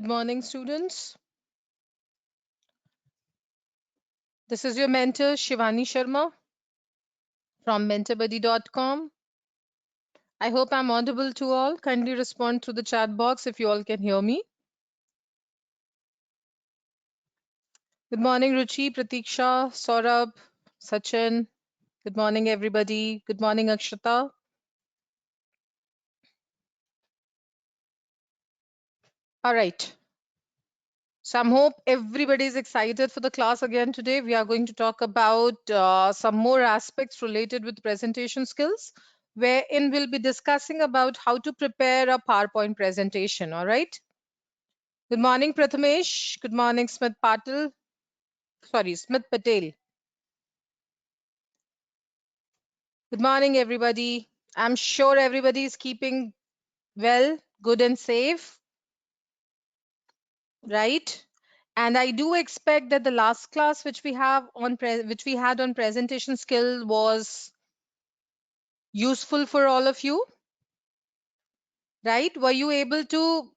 Good morning, students. This is your mentor, Shivani Sharma from mentorbuddy.com. I hope I'm audible to all. Kindly respond through the chat box if you all can hear me. Good morning, Ruchi, Pratiksha, Saurabh, Sachin. Good morning, everybody. Good morning, Akshata. All right. So I hope everybody is excited for the class again today. We are going to talk about some more aspects related with presentation skills, wherein we'll be discussing about how to prepare a PowerPoint presentation. All right. Good morning, Prathamesh. Good morning, Smith Patel. Sorry, Smith Patel. Good morning, everybody. I'm sure everybody is keeping well, good and safe, right? And I do expect that the last class which we have on which we had on presentation skill was useful for all of you, right? Were you able to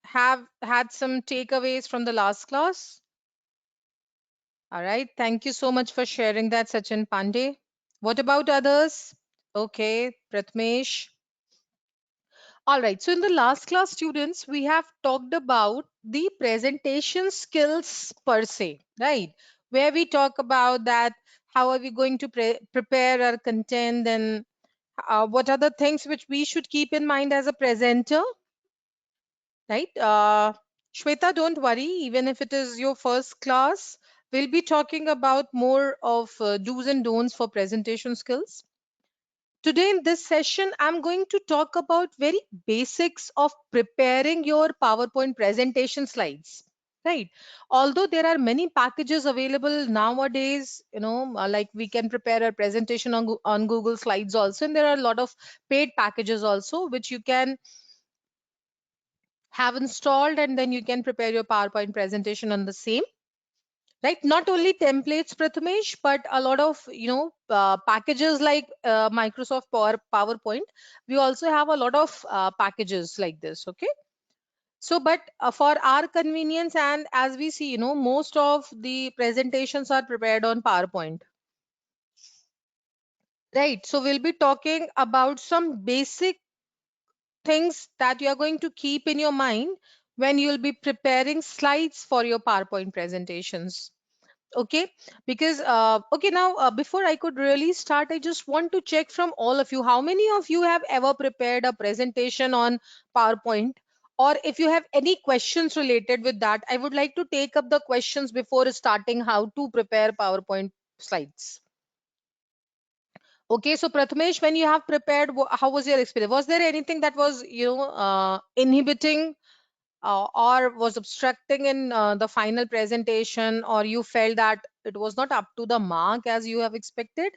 have had some takeaways from the last class? All right. Thank you so much for sharing that, Sachin Pandey. What about others? Okay, Pratmesh. All right. So in the last class, students, we have talked about the presentation skills per se, right? Where we talk about that, how are we going to prepare our content, and what are the things which we should keep in mind as a presenter, right? Shweta, don't worry, even if it is your first class, we'll be talking about more of do's and don'ts for presentation skills. Today in this session, I'm going to talk about very basics of preparing your PowerPoint presentation slides. Right. Although there are many packages available nowadays, like we can prepare a presentation on Google Slides also, and there are a lot of paid packages also, which you can have installed, and then you can prepare your PowerPoint presentation on the same. Right, not only templates, Prathamesh, but a lot of packages like Microsoft PowerPoint. We also have a lot of packages like this. Okay, so but for our convenience, and as we see, most of the presentations are prepared on PowerPoint. Right, so we'll be talking about some basic things that you are going to keep in your mind when you'll be preparing slides for your PowerPoint presentations. Okay, because okay, now before I could really start, I just want to check from all of you, how many of you have ever prepared a presentation on PowerPoint, or if you have any questions related with that, I would like to take up the questions before starting how to prepare PowerPoint slides. Okay, so Prathamesh, when you have prepared, how was your experience? Was there anything that was inhibiting or was obstructing in the final presentation, or you felt that it was not up to the mark as you have expected?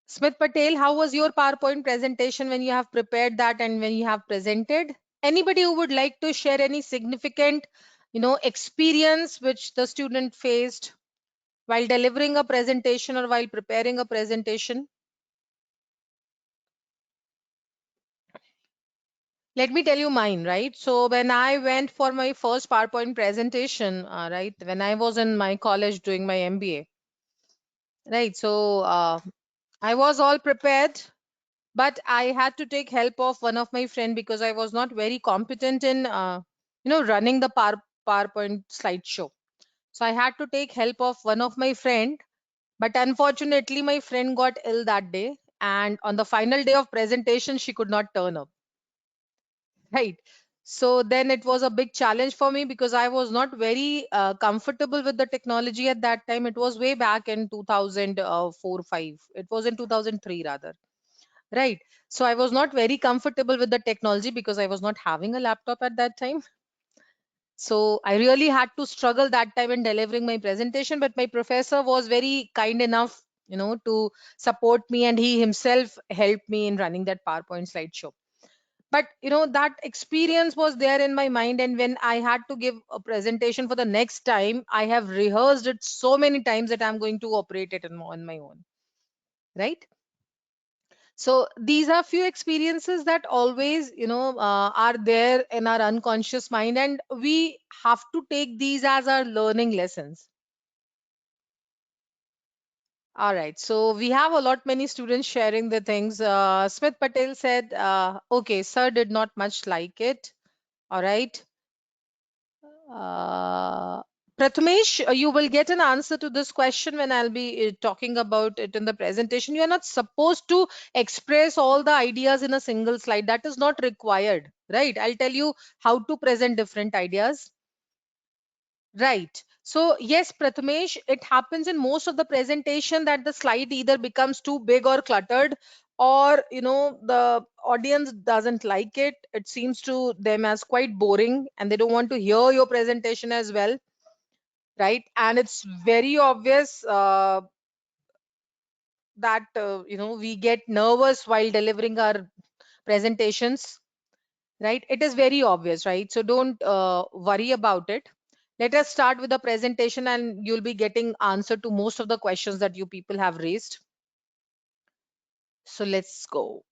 Smith Patel, how was your PowerPoint presentation when you have prepared that and when you have presented? Anybody who would like to share any significant, experience which the student faced while delivering a presentation or while preparing a presentation? Let me tell you mine, right? So when I went for my first PowerPoint presentation, right, when I was in my college doing my MBA, right? So I was all prepared, but I had to take help of one of my friend because I was not very competent in, running the PowerPoint slideshow. So I had to take help of one of my friend, but unfortunately, my friend got ill that day, and on the final day of presentation, she could not turn up. Right. So then it was a big challenge for me because I was not very comfortable with the technology at that time. It was way back in 2004 5. It was in 2003 rather. Right. So I was not very comfortable with the technology because I was not having a laptop at that time. So I really had to struggle that time in delivering my presentation. But my professor was very kind enough, to support me, and he himself helped me in running that PowerPoint slideshow. But that experience was there in my mind, and when I had to give a presentation for the next time, I have rehearsed it so many times that I'm going to operate it on my own, right? So these are few experiences that always, are there in our unconscious mind, and we have to take these as our learning lessons. All right. So we have a lot many students sharing the things. Smith Patel said, okay, sir did not much like it. All right. Uh, Prathamesh, you will get an answer to this question when I'll be talking about it in the presentation. You are not supposed to express all the ideas in a single slide. That is not required, right? I'll tell you how to present different ideas. Right. So yes, Prathamesh, it happens in most of the presentation that the slide either becomes too big or cluttered, or the audience doesn't like it. It seems to them as quite boring, and they don't want to hear your presentation as well, right? And it's very obvious that we get nervous while delivering our presentations, right? It is very obvious, right? So don't worry about it. Let us start with the presentation, and you'll be getting answer to most of the questions that you people have raised. So let's go.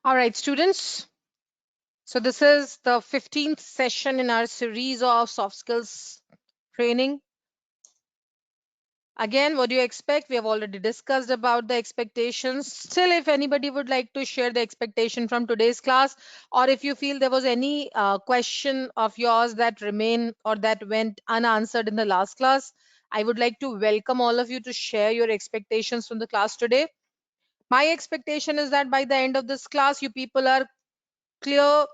All right, students. So this is the 15th session in our series of soft skills training. Again, what do you expect? We have already discussed about the expectations. Still, if anybody would like to share the expectation from today's class, or if you feel there was any question of yours that remain or that went unanswered in the last class, I would like to welcome all of you to share your expectations from the class today. My expectation is that by the end of this class, you people are clear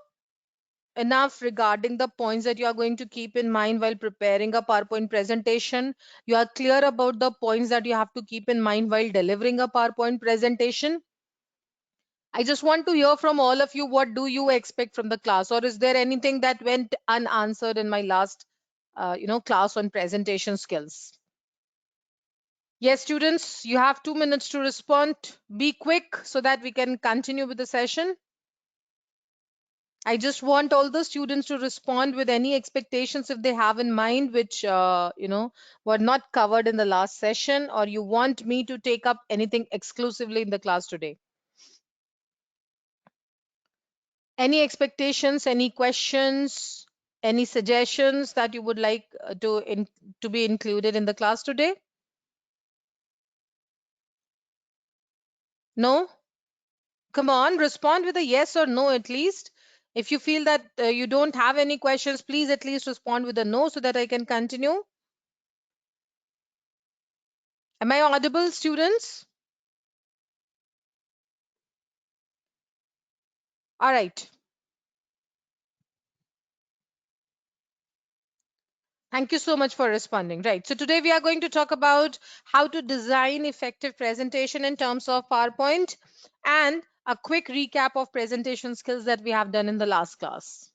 enough regarding the points that you are going to keep in mind while preparing a PowerPoint presentation. You are clear about the points that you have to keep in mind while delivering a PowerPoint presentation. I just want to hear from all of you, what do you expect from the class, or is there anything that went unanswered in my last class on presentation skills? Yes, students, you have 2 minutes to respond. Be quick so that we can continue with the session. I just want all the students to respond with any expectations if they have in mind, which, were not covered in the last session, or you want me to take up anything exclusively in the class today. Any expectations, any questions, any suggestions that you would like to be included in the class today? No? Come on, respond with a yes or no at least. If you feel that you don't have any questions, please at least respond with a no so that I can continue. Am I audible, students? All right. Thank you so much for responding. Right. So today we are going to talk about how to design effective presentation in terms of PowerPoint, and a quick recap of presentation skills that we have done in the last class.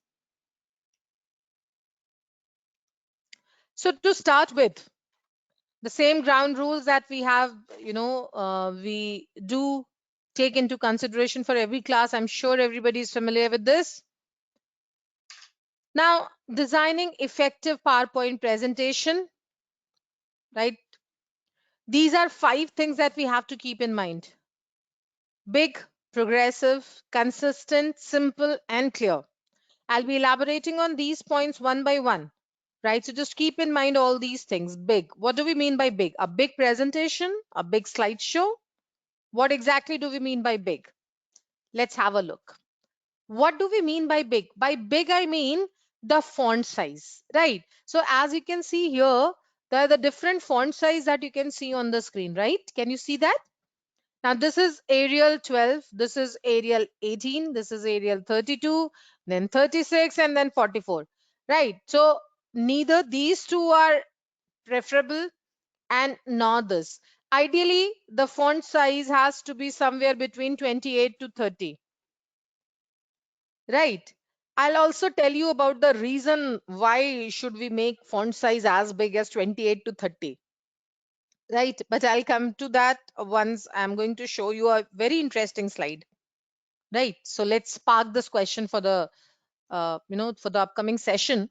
So to start with, the same ground rules that we have, we do take into consideration for every class. I'm sure everybody is familiar with this. Now, designing effective PowerPoint presentation, right? These are 5 things that we have to keep in mind. Big, progressive, consistent, simple, and clear. I'll be elaborating on these points one by one, right? So just keep in mind all these things. Big. What do we mean by big? A big presentation? A big slideshow? What exactly do we mean by big? Let's have a look. What do we mean by big? By big, I mean the font size, right? So as you can see here, there are the different font size that you can see on the screen, right? Can you see that? Now this is Arial 12, this is Arial 18, this is Arial 32, then 36, and then 44, right? So neither these two are preferable, and nor this. Ideally, the font size has to be somewhere between 28 to 30, right? I'll also tell you about the reason why should we make font size as big as 28 to 30. Right, but I'll come to that once I'm going to show you a very interesting slide. right? So let's park this question for the for the upcoming session.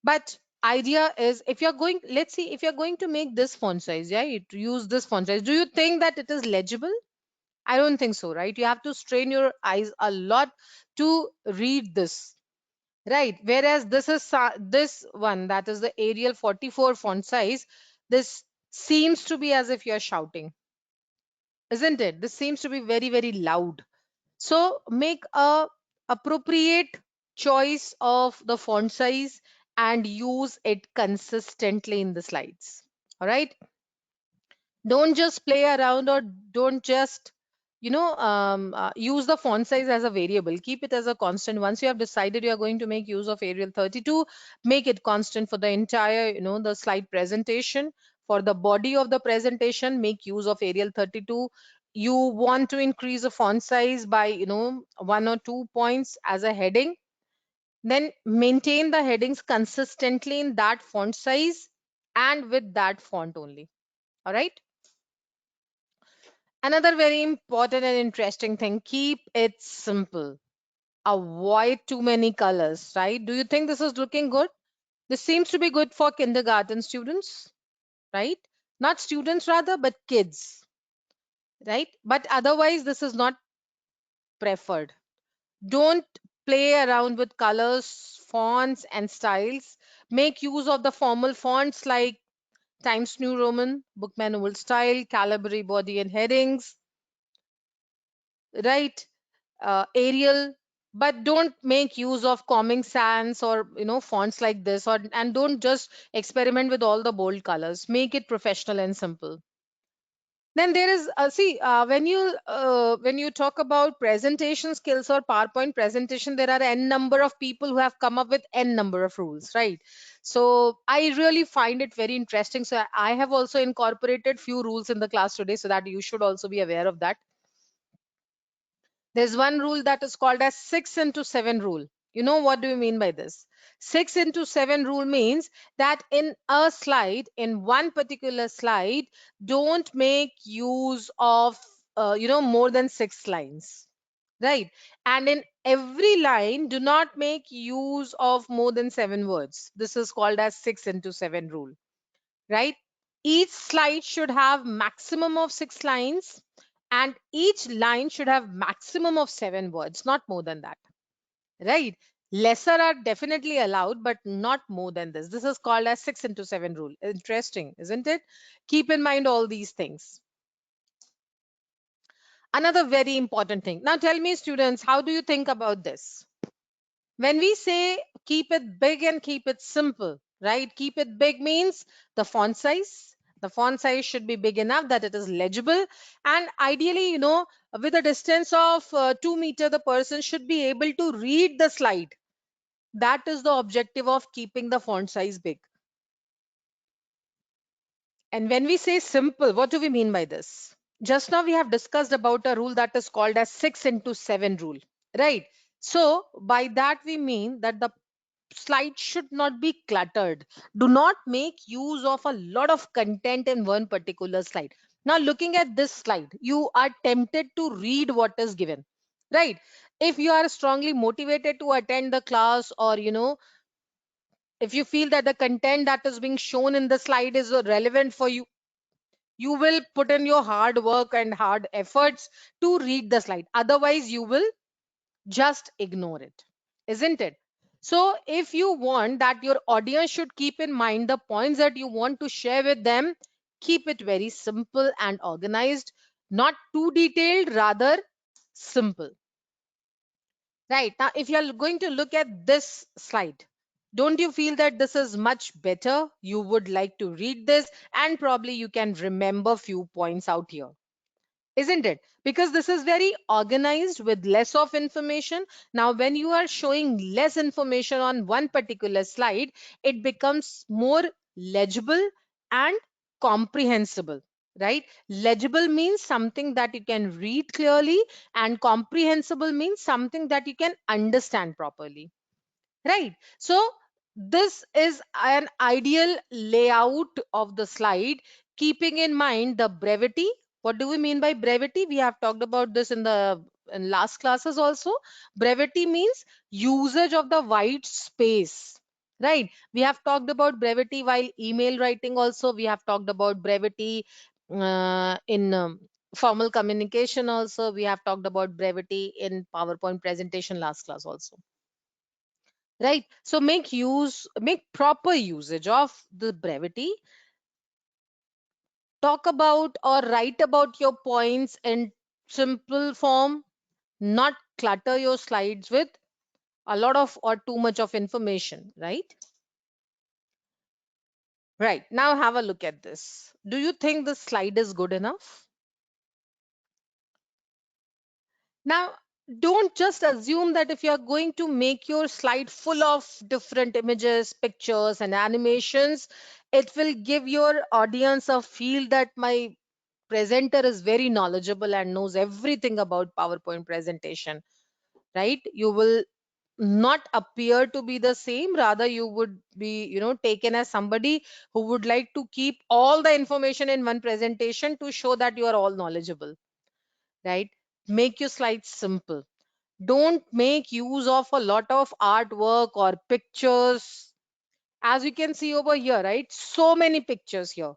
But idea is, if you're going, let's see, if you're going to make this font size, yeah, you use this font size, do you think that it is legible? I don't think so, right? You have to strain your eyes a lot to read this, right? Whereas this is this one, that is the Arial 44 font size, this seems to be as if you're shouting, isn't it? This seems to be very, very loud. So make a appropriate choice of the font size and use it consistently in the slides. All right. Don't just play around, or don't just use the font size as a variable. Keep it as a constant. Once you have decided you are going to make use of Arial 32, make it constant for the entire the slide presentation. For the body of the presentation, make use of Arial 32. You want to increase the font size by 1 or 2 points as a heading, then maintain the headings consistently in that font size and with that font only. All right. Another very important and interesting thing, keep it simple. Avoid too many colors, right? Do you think this is looking good? This seems to be good for kindergarten students, right? Not students rather, but kids, right? But otherwise, this is not preferred. Don't play around with colors, fonts, and styles. Make use of the formal fonts like Times New Roman, Bookman Old Style, Calibri body and headings, right? Arial, but don't make use of Comic Sans or fonts like this, or and don't just experiment with all the bold colors. Make it professional and simple. Then there is see when you talk about presentation skills or PowerPoint presentation, there are n number of people who have come up with n number of rules, right? So I really find it very interesting. So I have also incorporated few rules in the class today, so that you should also be aware of that. There's one rule that is called as 6 into 7 rule. You know what do you mean by this? 6 into 7 rule means that in a slide, in one particular slide, don't make use of more than 6 lines, right? And in every line, do not make use of more than 7 words. This is called as 6 into 7 rule, right? Each slide should have maximum of 6 lines, and each line should have maximum of 7 words, not more than that, right? Lesser are definitely allowed, but not more than this. This is called as 6 into 7 rule. Interesting, isn't it? Keep in mind all these things. Another very important thing. Now tell me, students, how do you think about this? When we say keep it big and keep it simple, right? Keep it big means the font size. The font size should be big enough that it is legible. And ideally, with a distance of 2 meters, the person should be able to read the slide. That is the objective of keeping the font size big. And when we say simple, what do we mean by this? Just now we have discussed about a rule that is called as 6 into 7 rule, right? So by that we mean that the slide should not be cluttered. Do not make use of a lot of content in one particular slide. Now looking at this slide, you are tempted to read what is given, right? If you are strongly motivated to attend the class, or if you feel that the content that is being shown in the slide is relevant for you, you will put in your hard work and hard efforts to read the slide. Otherwise you will just ignore it, isn't it? So if you want that your audience should keep in mind the points that you want to share with them, keep it very simple and organized, not too detailed, rather simple. Right. Now, if you're going to look at this slide, don't you feel that this is much better? You would like to read this, and probably you can remember few points out here, isn't it? Because this is very organized with less of information. Now when you are showing less information on one particular slide, it becomes more legible and comprehensible, right? Legible means something that you can read clearly, and comprehensible means something that you can understand properly, right? So this is an ideal layout of the slide, keeping in mind the brevity. What do we mean by brevity? We have talked about this in the in last classes also, brevity means usage of the white space, right? We have talked about brevity while email writing also. We have talked about brevity in formal communication also. We have talked about brevity in PowerPoint presentation last class also, right? So make proper usage of the brevity. Talk about or write about your points in simple form, not clutter your slides with a lot of or too much of information, right? Right. Now have a look at this. Do you think the slide is good enough? Now, don't just assume that if you're going to make your slide full of different images, pictures, and animations, it will give your audience a feel that my presenter is very knowledgeable and knows everything about PowerPoint presentation, right? You will not appear to be the same. Rather, you would be, taken as somebody who would like to keep all the information in one presentation to show that you are all knowledgeable, right? Make your slides simple. Don't make use of a lot of artwork or pictures. As you can see over here, right? So many pictures here.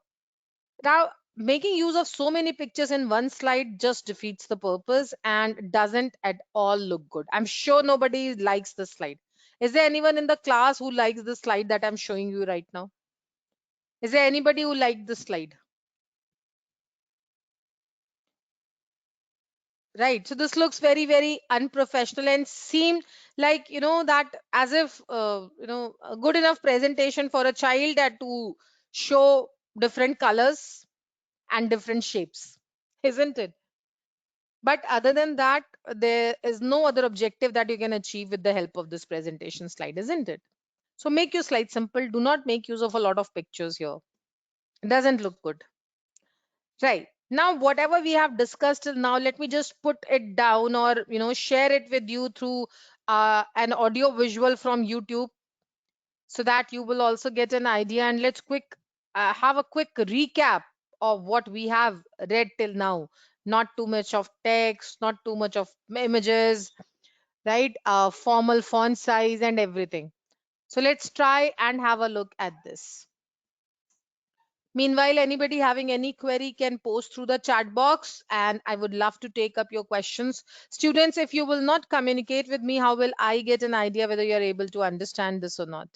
Now, making use of so many pictures in one slide just defeats the purpose and doesn't at all look good. I'm sure nobody likes this slide. Is there anyone in the class who likes the slide that I'm showing you right now? Is there anybody who liked the slide? Right. So this looks very, very unprofessional and seemed like, that as if, a good enough presentation for a child that to show different colors and different shapes, isn't it? But other than that, there is no other objective that you can achieve with the help of this presentation slide, isn't it? So make your slide simple. Do not make use of a lot of pictures here. It doesn't look good. Right. Now, whatever we have discussed till now, let me just put it down or, share it with you through an audio visual from YouTube so that you will also get an idea. And let's have a quick recap of what we have read till now. Not too much of text, not too much of images, right? Formal font size and everything. So let's try and have a look at this. Meanwhile, anybody having any query can post through the chat box and I would love to take up your questions. Students, if you will not communicate with me, how will I get an idea whether you're able to understand this or not?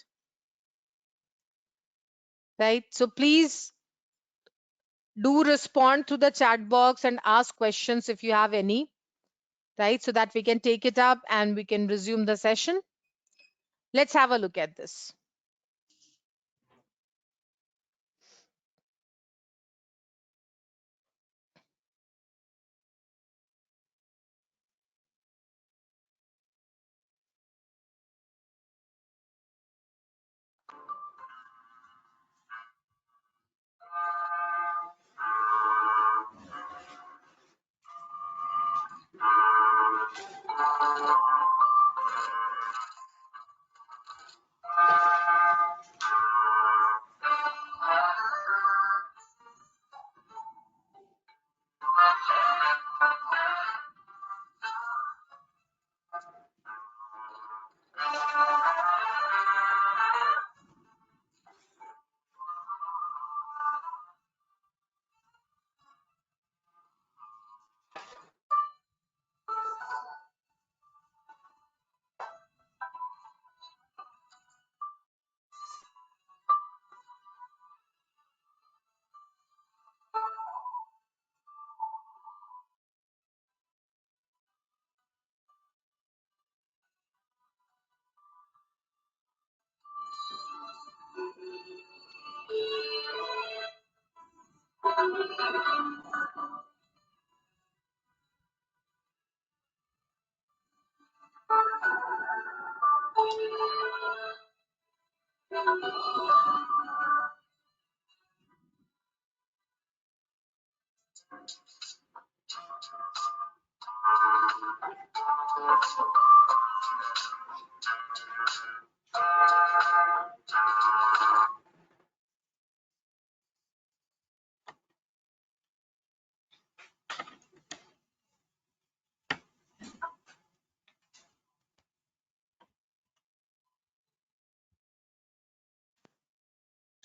Right? So please do respond to the chat box and ask questions if you have any, right? So that we can take it up and we can resume the session. Let's have a look at this.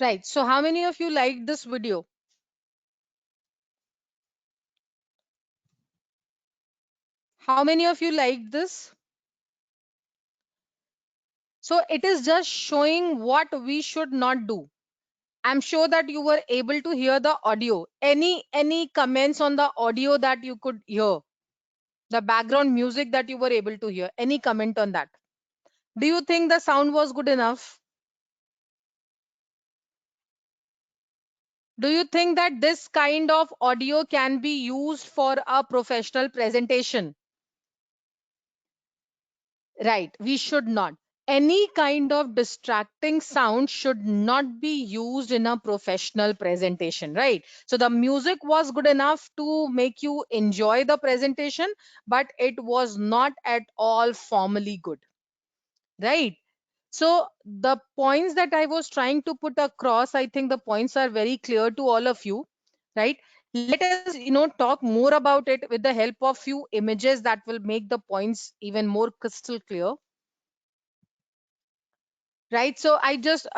Right. So how many of you liked this video? How many of you liked this? So it is just showing what we should not do. I'm sure that you were able to hear the audio. Any comments on the audio that you could hear? The background music that you were able to hear? Any comment on that? Do you think the sound was good enough? Do you think that this kind of audio can be used for a professional presentation? Right, we should not. Any kind of distracting sound should not be used in a professional presentation, right? So the music was good enough to make you enjoy the presentation, but it was not at all formally good, right? So the points that I was trying to put across, I think the points are very clear to all of you, right? Let us, talk more about it with the help of few images that will make the points even more crystal clear. Right, so I just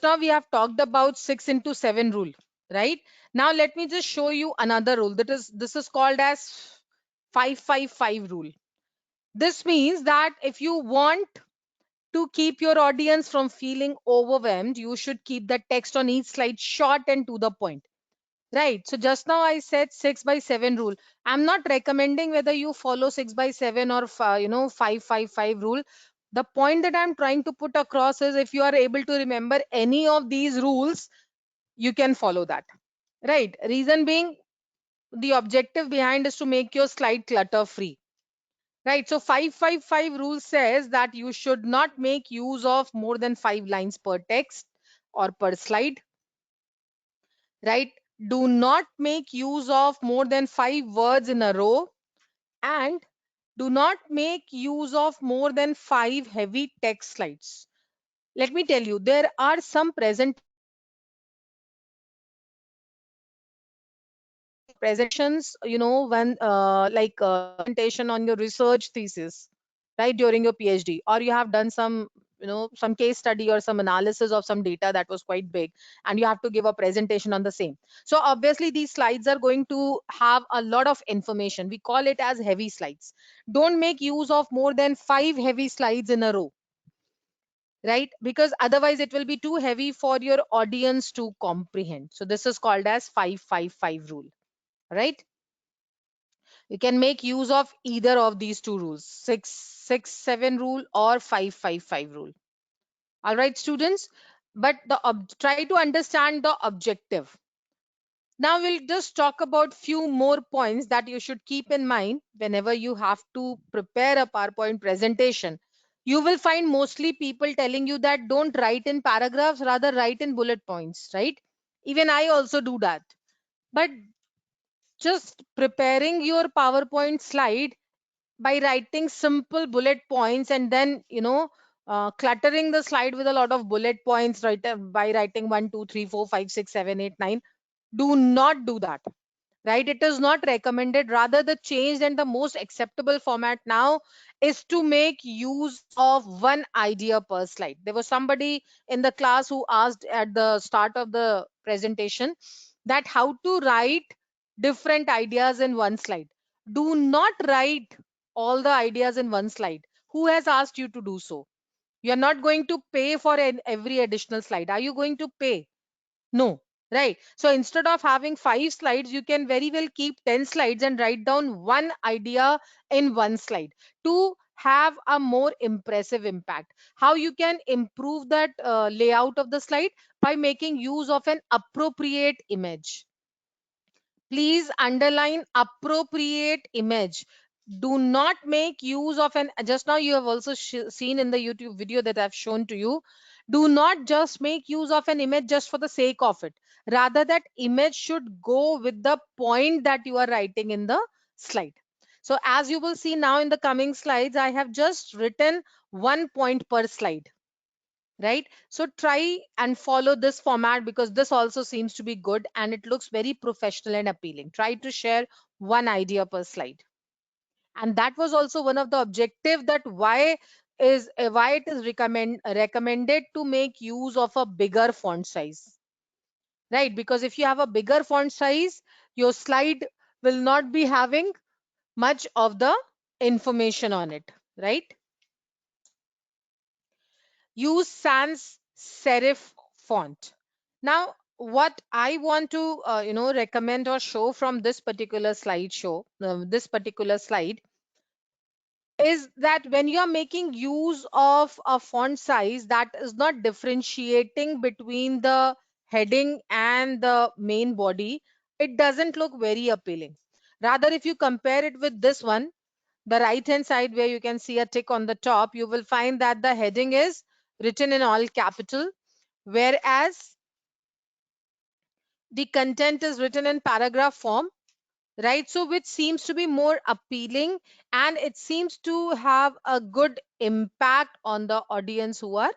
now we have talked about 6 into 7 rule, right? Now let me just show you another rule, that is this is called as 555 rule. This means that if you want to keep your audience from feeling overwhelmed, you should keep the text on each slide short and to the point. Right. So just now I said 6 by 7 rule. I'm not recommending whether you follow 6 by 7 or 555 rule. The point that I'm trying to put across is if you are able to remember any of these rules, you can follow that. Right. Reason being, the objective behind is to make your slide clutter free. Right. So 555 rule says that you should not make use of more than 5 lines per text or per slide, right? Do not make use of more than 5 words in a row, and do not make use of more than 5 heavy text slides. Let me tell you, there are some presentations, when like presentation on your research thesis, right, during your PhD, or you have done some, some case study or some analysis of some data that was quite big, and you have to give a presentation on the same. So obviously these slides are going to have a lot of information. We call it as heavy slides. Don't make use of more than 5 heavy slides in a row, right? Because otherwise it will be too heavy for your audience to comprehend. So this is called as 555 rule, right? You can make use of either of these two rules, 667 rule or 555 rule. All right, students. But try to understand the objective. Now we'll just talk about few more points that you should keep in mind whenever you have to prepare a PowerPoint presentation. You will find mostly people telling you that don't write in paragraphs, rather write in bullet points, right? Even I also do that. But just preparing your PowerPoint slide by writing simple bullet points and then, cluttering the slide with a lot of bullet points, right? By writing 1 2 3 4 5 6 7 8 9, do not do that, right? It is not recommended. Rather, the changed and the most acceptable format now is to make use of one idea per slide. There was somebody in the class who asked at the start of the presentation that how to write different ideas in one slide. Do not write all the ideas in one slide. Who has asked you to do so? You're not going to pay for every additional slide. Are you going to pay? No, right? So instead of having 5 slides, you can very well keep 10 slides and write down one idea in one slide to have a more impressive impact. How you can improve that layout of the slide? By making use of an appropriate image. Please underline appropriate image. Do not make use of an, just now you have also seen in the YouTube video that I've shown to you. Do not just make use of an image just for the sake of it. Rather, that image should go with the point that you are writing in the slide. So as you will see now in the coming slides, I have just written 1 point per slide, right? So try and follow this format because this also seems to be good and it looks very professional and appealing. Try to share one idea per slide. And that was also one of the objective, that why it is recommended to make use of a bigger font size. right? Because if you have a bigger font size, your slide will not be having much of the information on it, right? Use sans serif font. Now, what I want to recommend or show from this particular slideshow, this particular slide, is that when you are making use of a font size that is not differentiating between the heading and the main body, it doesn't look very appealing. Rather, if you compare it with this one, the right hand side where you can see a tick on the top, you will find that the heading is written in all capital, whereas the content is written in paragraph form, right? So which seems to be more appealing, and it seems to have a good impact on the audience who are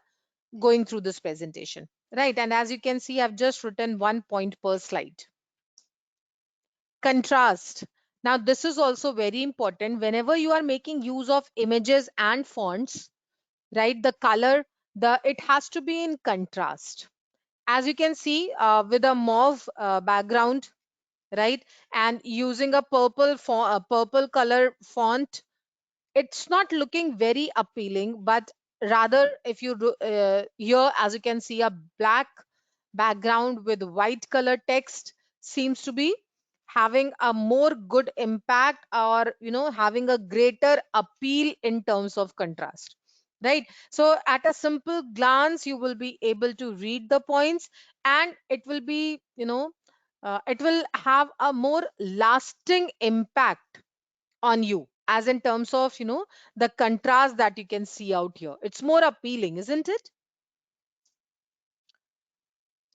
going through this presentation, right? And as you can see, I've just written 1 point per slide. Contrast. Now this is also very important whenever you are making use of images and fonts, right? The color, the it has to be in contrast. As you can see, with a mauve background, right, and using a purple color font, it's not looking very appealing, but rather if you here, as you can see, a black background with white color text seems to be having a more good impact, or having a greater appeal in terms of contrast, right? So at a simple glance you will be able to read the points, and it will be, it will have a more lasting impact on you, as in terms of the contrast that you can see out here. It's more appealing, isn't it?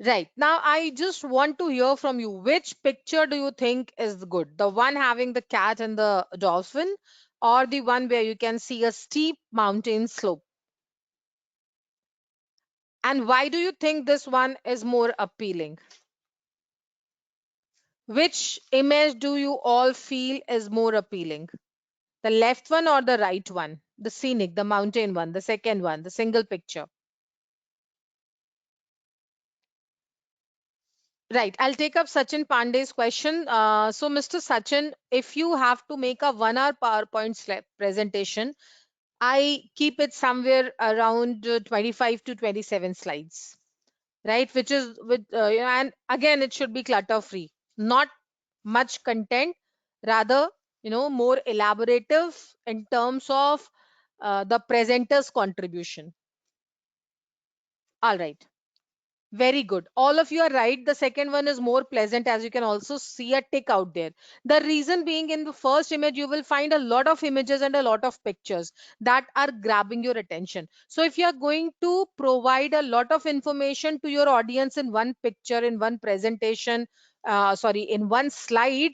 Right. Now I just want to hear from you, which picture do you think is good, the one having the cat and the dolphin, or the one where you can see a steep mountain slope? And why do you think this one is more appealing? Which image do you all feel is more appealing, the left one or the right one, the scenic, the mountain one, the second one, the single picture? Right. I'll take up Sachin Pandey's question. So, Mr. Sachin, if you have to make a 1 hour PowerPoint presentation, I keep it somewhere around 25 to 27 slides, right? Which is and again, it should be clutter free, not much content, rather, more elaborative in terms of the presenter's contribution. All right. Very good. All of you are right. The second one is more pleasant, as you can also see a tick out there. The reason being, in the first image, you will find a lot of images and a lot of pictures that are grabbing your attention. So if you are going to provide a lot of information to your audience in one picture, in one presentation, in one slide,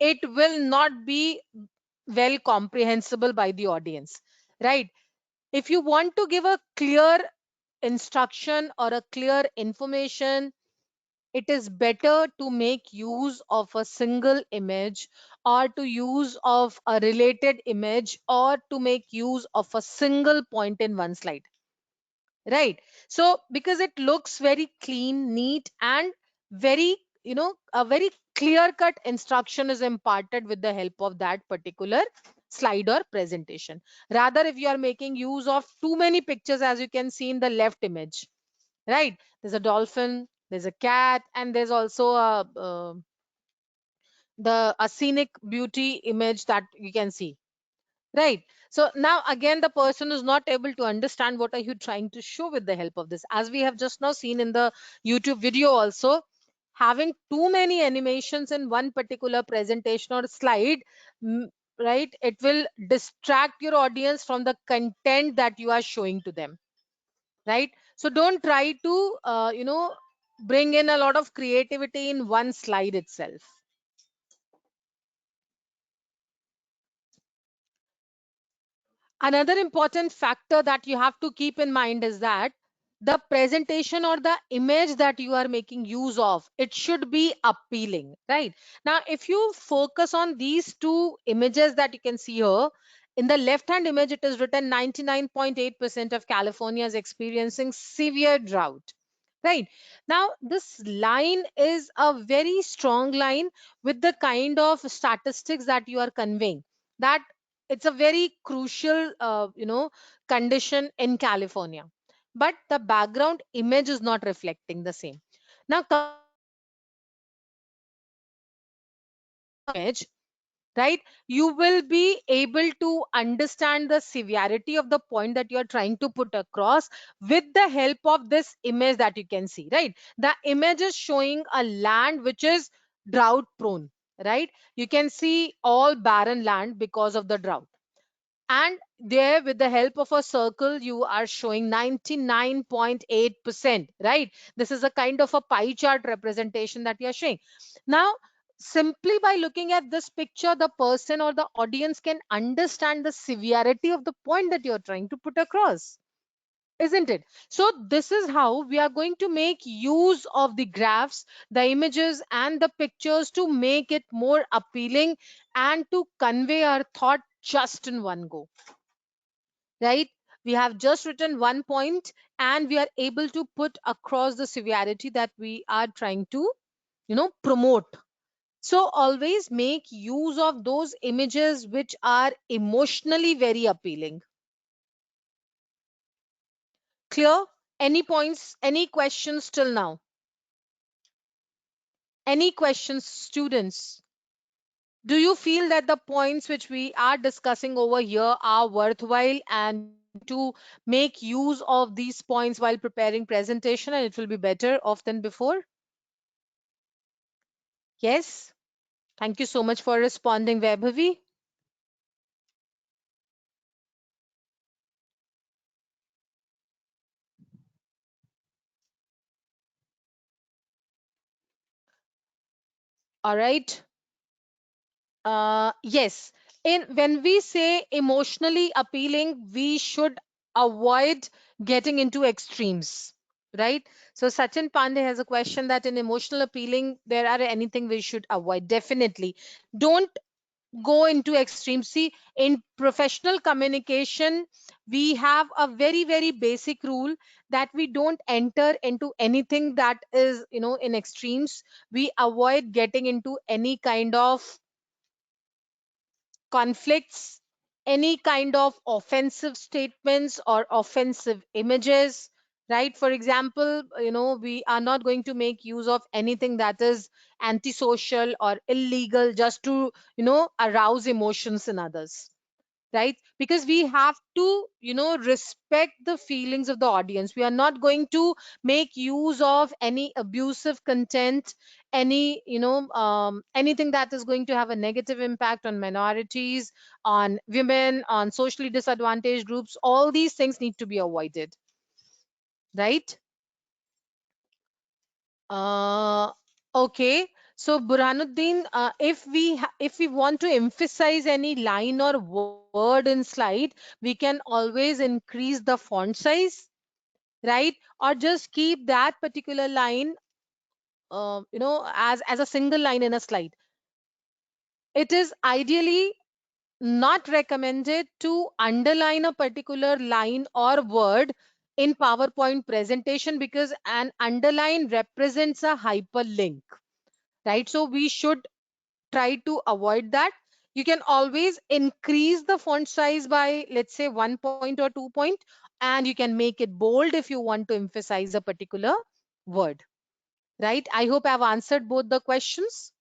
it will not be well comprehensible by the audience, right? If you want to give a clear instruction or a clear information, it is better to make use of a single image, or to use of a related image, or to make use of a single point in one slide, right? So because it looks very clean, neat, and very, a very clear cut instruction is imparted with the help of that particular slide or presentation. Rather, if you are making use of too many pictures, as you can see in the left image, right, there's a dolphin, there's a cat, and there's also a scenic beauty image that you can see, right? So now again, the person is not able to understand what are you trying to show with the help of this. As we have just now seen in the YouTube video also, having too many animations in one particular presentation or slide, mm, right, it will distract your audience from the content that you are showing to them, right? So don't try to bring in a lot of creativity in one slide itself. Another important factor that you have to keep in mind is that the presentation or the image that you are making use of, it should be appealing, right? Now if you focus on these two images that you can see here, in the left hand image it is written 99.8% of California is experiencing severe drought, right? Now this line is a very strong line with the kind of statistics that you are conveying, that it's a very crucial condition in California, but the background image is not reflecting the same. Now coming to the image, right, you will be able to understand the severity of the point that you are trying to put across with the help of this image that you can see, right? The image is showing a land which is drought prone, right? You can see all barren land because of the drought, and there with the help of a circle you are showing 99.8%, right? This is a kind of a pie chart representation that you are showing. Now simply by looking at this picture, the person or the audience can understand the severity of the point that you're trying to put across, isn't it? So this is how we are going to make use of the graphs, the images and the pictures to make it more appealing and to convey our thought just in one go, right? We have just written one point and we are able to put across the severity that we are trying to, promote. So always make use of those images which are emotionally very appealing. Clear? Any points, any questions till now? Any questions, students? Do you feel that the points which we are discussing over here are worthwhile and you are going to make use of these points while preparing presentation and it will be better off than before? Yes. Thank you so much for responding, Vaibhavi. All right. Yes. In when we say emotionally appealing, we should avoid getting into extremes, right? So Sachin Pandey has a question that in emotional appealing, there are anything we should avoid. Definitely. Don't go into extremes. See, in professional communication, we have a very, very basic rule that we don't enter into anything that is, in extremes. We avoid getting into any kind of conflicts, any kind of offensive statements or offensive images, right? For example, we are not going to make use of anything that is antisocial or illegal just to, arouse emotions in others, right? Because we have to, respect the feelings of the audience. We are not going to make use of any abusive content, any, anything that is going to have a negative impact on minorities, on women, on socially disadvantaged groups. All these things need to be avoided, right? uh okay. So Burhanuddin, if we want to emphasize any line or word in slide, we can always increase the font size, right? Or just keep that particular line, as a single line in a slide. It is ideally not recommended to underline a particular line or word in PowerPoint presentation because an underline represents a hyperlink, right? So we should try to avoid that. You can always increase the font size by, let's say, 1 point or 2 point, and you can make it bold if you want to emphasize a particular word, right? I hope I've answered both the questions.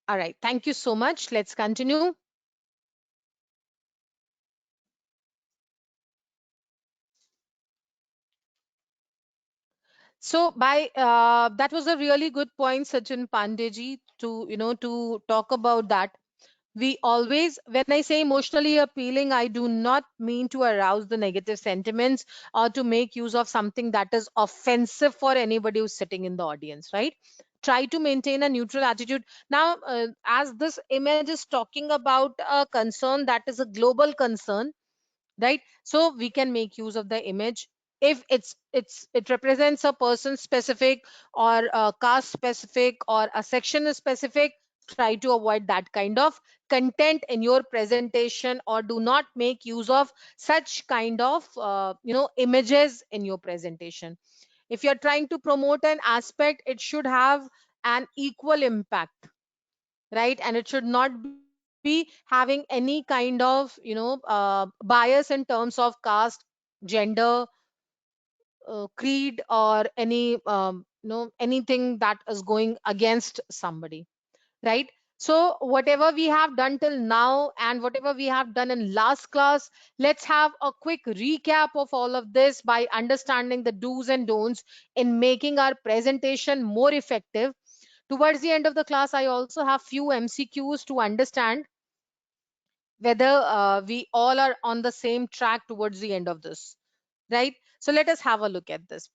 All right. Thank you so much. Let's continue. So by that was a really good point, Sachin Pandeyji, to to talk about that. We always, when I say emotionally appealing, I do not mean to arouse the negative sentiments or to make use of something that is offensive for anybody who's sitting in the audience, right? Try to maintain a neutral attitude. Now, as this image is talking about a concern that is a global concern, right? So we can make use of the image if it represents a person specific or a caste specific or a section is specific. try to avoid that kind of content in your presentation, or do not make use of such kind of images in your presentation. If you're trying to promote an aspect, it should have an equal impact, right? And it should not be having any kind of bias in terms of caste, gender, creed, or any anything that is going against somebody, right? So whatever we have done till now and whatever we have done in last class, let's have a quick recap of all of this by understanding the do's and don'ts in making our presentation more effective. Towards the end of the class, I also have few MCQs to understand whether we all are on the same track towards the end of this, right? So let us have a look at this.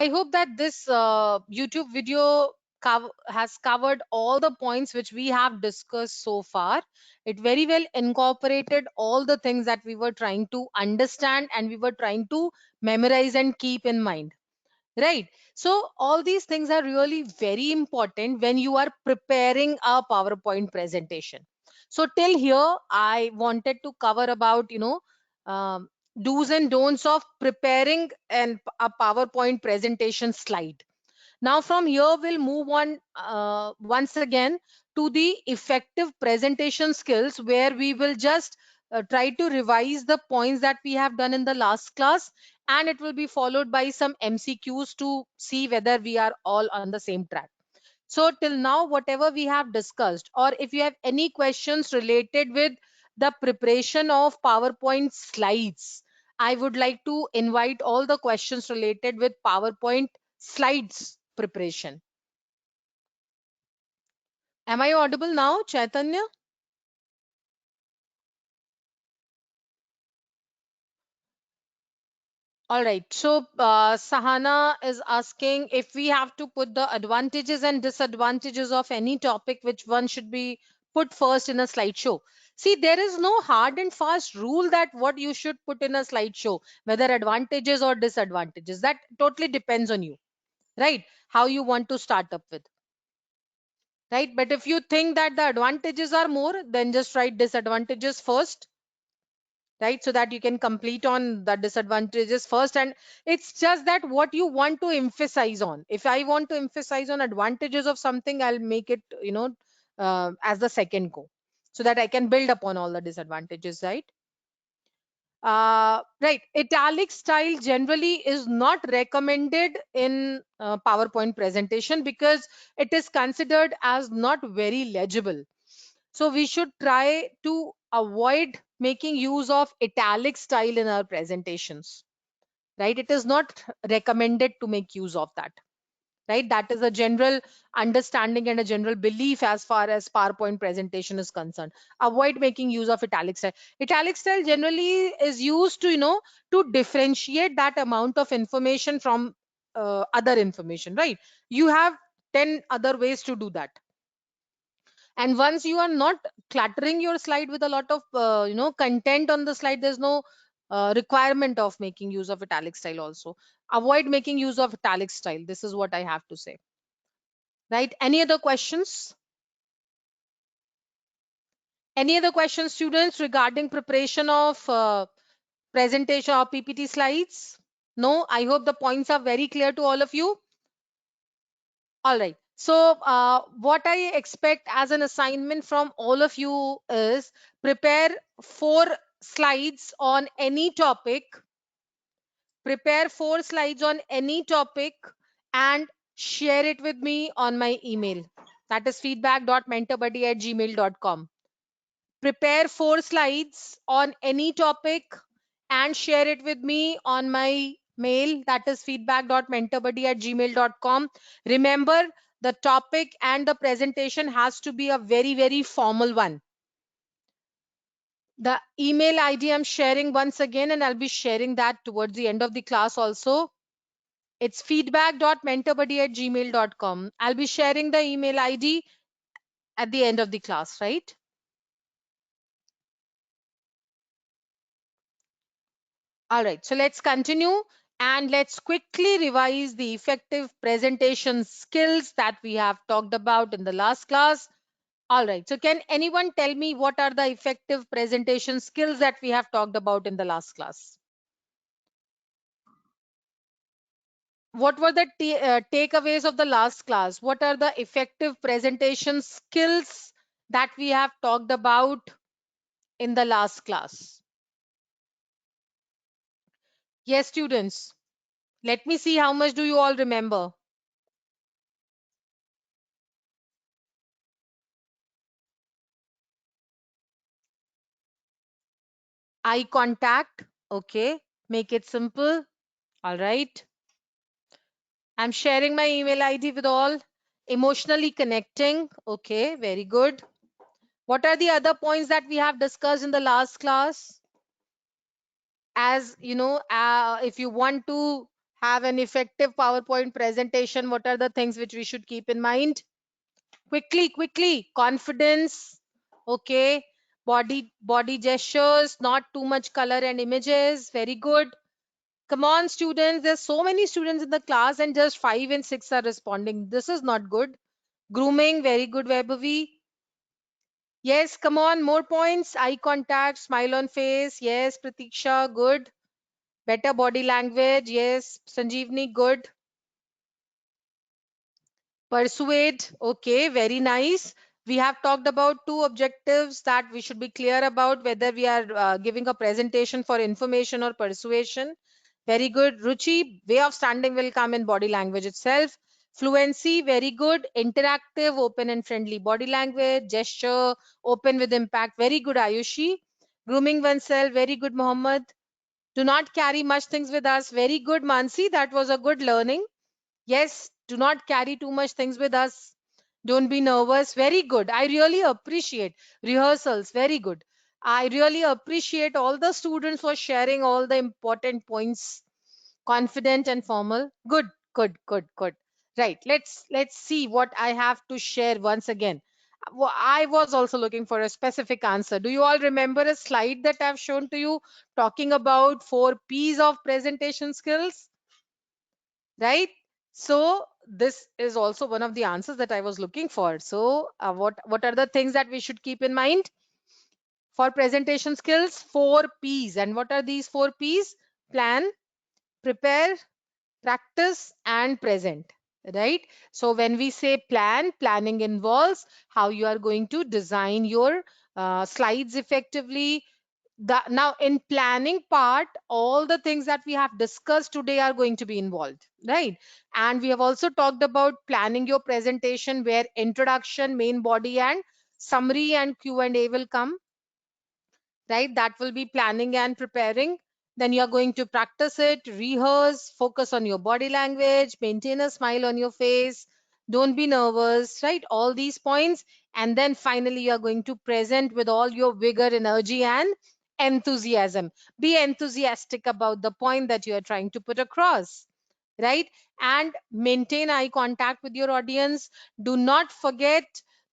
I hope that this YouTube video has covered all the points which we have discussed so far. It very well incorporated all the things that we were trying to understand and we were trying to memorize and keep in mind. Right. So all these things are really very important when you are preparing a PowerPoint presentation. So till here, I wanted to cover about, um, do's and don'ts of preparing a PowerPoint presentation slide. Now, from here, we'll move on once again to the effective presentation skills, where we will just try to revise the points that we have done in the last class, and it will be followed by some MCQs to see whether we are all on the same track. So, till now, whatever we have discussed, or if you have any questions related with the preparation of PowerPoint slides, I would like to invite all the questions related with PowerPoint slides preparation. Am I audible now, Chaitanya? All right. So Sahana is asking if we have to put the advantages and disadvantages of any topic, which one should be put first in a slideshow. See, there is no hard and fast rule that what you should put in a slideshow, whether advantages or disadvantages. That totally depends on you, right? How you want to start up with, right? But if you think that the advantages are more, then just write disadvantages first, right? So that you can complete on the disadvantages first. And it's just that what you want to emphasize on. If I want to emphasize on advantages of something, I'll make it, as the second go, so that I can build upon all the disadvantages, right? Right. Italic style generally is not recommended in PowerPoint presentation because it is considered as not very legible. So we should try to avoid making use of italic style in our presentations, right? It is not recommended to make use of that, right? That is a general understanding and a general belief as far as PowerPoint presentation is concerned. Avoid making use of italic style. Italic style generally is used to, to differentiate that amount of information from other information, right? You have 10 other ways to do that. And once you are not cluttering your slide with a lot of content on the slide, there's no requirement of making use of italic style. Also avoid making use of italic style. This is what I have to say, right? Any other questions, students, regarding preparation of presentation or PPT slides? No, I hope the points are very clear to all of you. All right. So what I expect as an assignment from all of you is prepare 4 slides on any topic. Prepare 4 slides on any topic and share it with me on my email. That is feedback.mentorbuddy@gmail.com. Prepare 4 slides on any topic and share it with me on my mail, that is feedback.mentorbuddy@gmail.com. Remember, the topic and the presentation has to be a very, very formal one. The email ID I'm sharing once again, and I'll be sharing that towards the end of the class also. It's feedback.mentorbuddy@gmail.com. I'll be sharing the email ID at the end of the class, right? All right, so let's continue and let's quickly revise the effective presentation skills that we have talked about in the last class. All right, so can anyone tell me what are the effective presentation skills that we have talked about in the last class? What were the takeaways of the last class? What are the effective presentation skills that we have talked about in the last class? Yes, students, let me see how much do you all remember. Eye contact, okay, make it simple. All right, I'm sharing my email ID with all. Emotionally connecting, okay, very good. What are the other points that we have discussed in the last class? As you know, if you want to have an effective PowerPoint presentation, what are the things which we should keep in mind? Quickly, confidence, okay, body gestures, not too much color and images, very good. Come on, students. There's so many students in the class and just 5 and 6 are responding. This is not good. Grooming, very good, Vaibhavi. Yes, come on, more points. Eye contact, smile on face. Yes, Pratiksha, good. Better body language. Yes, Sanjeevni, good. Persuade, okay, very nice. We have talked about 2 objectives that we should be clear about, whether we are giving a presentation for information or persuasion. Very good. Ruchi, way of standing will come in body language itself. Fluency, very good. Interactive, open and friendly body language. Gesture, open with impact, very good, Ayushi. Grooming oneself, very good, Mohammed. Do not carry much things with us, very good, Mansi. That was a good learning. Yes, do not carry too much things with us. Don't be nervous. Very good. I really appreciate rehearsals. Very good. I really appreciate all the students for sharing all the important points. Confident and formal. Good, good, good, good. Right. Let's see what I have to share once again. I was also looking for a specific answer. Do you all remember a slide that I've shown to you talking about 4 P's of presentation skills? Right? So this is also one of the answers that I was looking for. So what are the things that we should keep in mind for presentation skills? 4 P's. And what are these 4 P's? Plan, prepare, practice, and present. Right? So when we say plan, planning involves how you are going to design your slides effectively. Now in planning part, all the things that we have discussed today are going to be involved, right? And we have also talked about planning your presentation, where introduction, main body, and summary and Q&A will come, right? That will be planning and preparing. Then you are going to practice it, rehearse, focus on your body language, maintain a smile on your face, don't be nervous, right? All these points. And then finally, you are going to present with all your vigor, energy, and enthusiasm. Be enthusiastic about the point that you are trying to put across, right? And maintain eye contact with your audience. Do not forget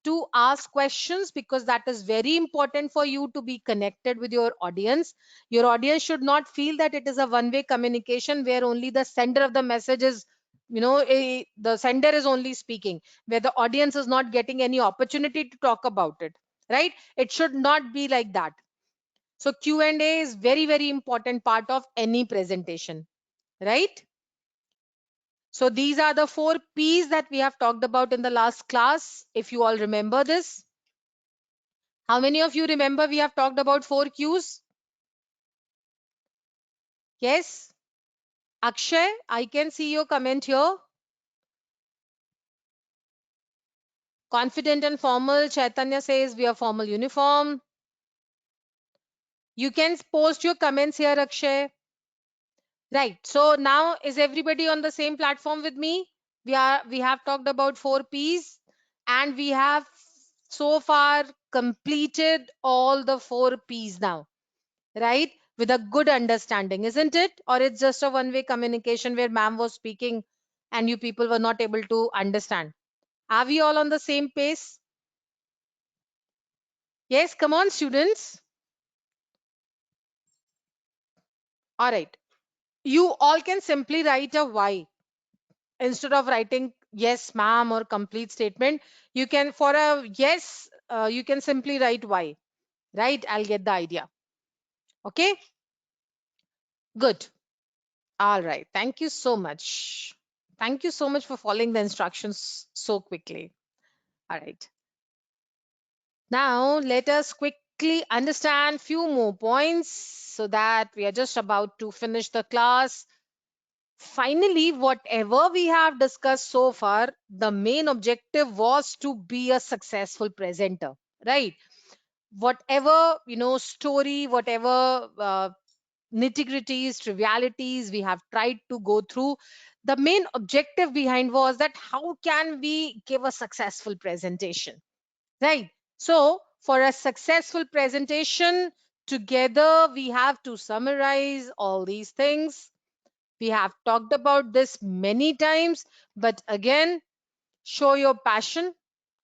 to ask questions, because that is very important for you to be connected with your audience. Your audience should not feel that it is a one way communication where only the sender of the message is, the sender is only speaking, where the audience is not getting any opportunity to talk about it, right? It should not be like that. So Q&A is very, very important part of any presentation, right? So these are the 4 P's that we have talked about in the last class. If you all remember this, how many of you remember we have talked about 4 Q's? Yes. Akshay, I can see your comment here. Confident and formal. Chaitanya says we are formal uniform. You can post your comments here, Akshay. Right. So now is everybody on the same platform with me? We have talked about 4 P's, and we have so far completed all the 4 P's now, right? With a good understanding, isn't it? Or it's just a one way communication where ma'am was speaking and you people were not able to understand? Are we all on the same pace? Yes, come on, students. All right. You all can simply write a why instead of writing yes, ma'am, or complete statement. You can, for a yes, you can simply write why, right? I'll get the idea. Okay, good. All right. Thank you so much. Thank you so much for following the instructions so quickly. All right. Now let us quickly understand few more points so that we are just about to finish the class. Finally, whatever we have discussed so far, the main objective was to be a successful presenter, right? Whatever, story, whatever nitty-gritties, trivialities we have tried to go through, the main objective behind was that how can we give a successful presentation, right? So for a successful presentation, together we have to summarize all these things. We have talked about this many times, but again, show your passion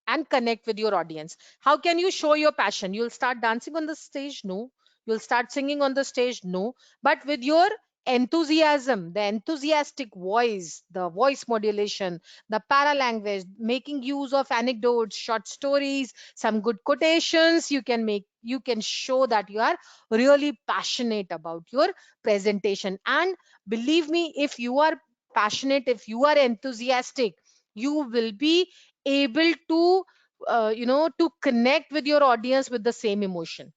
and connect with your audience. How can you show your passion? You'll start dancing on the stage? No. You'll start singing on the stage? No. But with your enthusiasm, the enthusiastic voice, the voice modulation, the paralanguage, making use of anecdotes, short stories, some good quotations, you can show that you are really passionate about your presentation. And believe me, if you are passionate, if you are enthusiastic, you will be able to to connect with your audience with the same emotion.